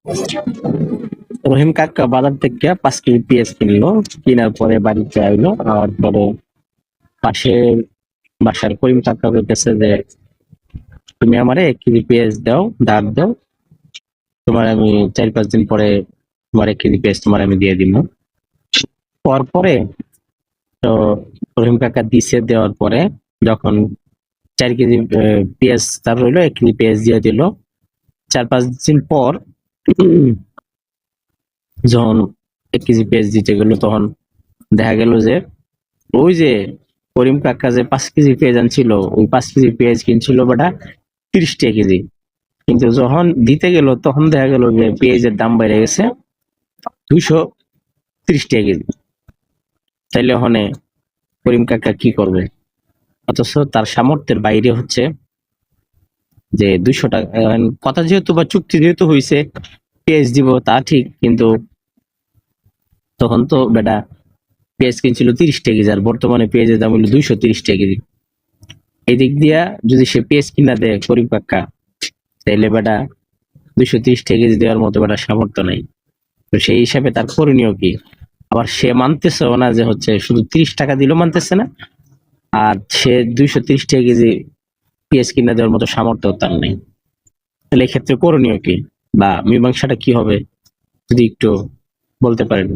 রহিম কাকা বাজার থেকে 5 কেজি পেঁয়াজ কিনলো। কেনার পরে বাড়িতে আইলো, আর পরে পাশের বাসার করিম কাকা বলতেছে যে, তুমি আমারে 1 কেজি পেঁয়াজ দাও, ধার দাও, তোমার আমি 4-5 দিন পরে তোমার 1 কেজি পেঁয়াজ তোমার আমি দিয়ে দিব। পরে তো রহিম কাকা দিছে, দেওয়ার পরে যখন 4 কেজি পেঁয়াজ তার রইলো, 1 কেজি পেঁয়াজ দিয়ে দিল। 4-5 দিন পর যখন 1 কেজি পেঁয়াজ দিতে গেল, তখন দেখা গেল যে ওই যে করিম কাকা যে 5 কেজি পেঁয়াজ আনছিল, ওই 5 কেজি পেঁয়াজ কিনছিল বেটা 30 টাকা কেজি। কিন্তু যখন দিতে গেল তখন দেখা গেল যে পেঁয়াজের দাম বেড়ে গেছে 230 টাকা কেজি। তাইলে ওখানে করিম কাকা কি করবে? অথচ তার সামর্থ্যের বাইরে হচ্ছে যে 200 টাকা, কথা যেহেতু বা চুক্তি যেহেতু হয়েছে পেঁয়াজ দিব তা ঠিক, কিন্তু তখন তো বেটা পেঁয়াজ কিনছিল 30 টাকা কেজি, আর বর্তমানে পেঁয়াজের দাম হলো 230 টাকা কেজি। এই দিক দিয়া যদি সে পেঁয়াজ কিনা দেয় করিম কাকা, তাইলে বেটা 230 টাকা কেজি দেওয়ার মতো বেটা সামর্থ্য নাই। তো সেই হিসাবে তার করণীয় কি? আবার সে মানতেছেও না যে হচ্ছে শুধু 30 টাকা দিলেও মানতেছে না, আর সে 230 টাকা কেজি পেঁয়াজ কিনা দেওয়ার মতো সামর্থ্য তার নেই। তাহলে এক্ষেত্রে করণীয় কি, বা মীমাংসাটা কি হবে, যদি একটু বলতে পারেন?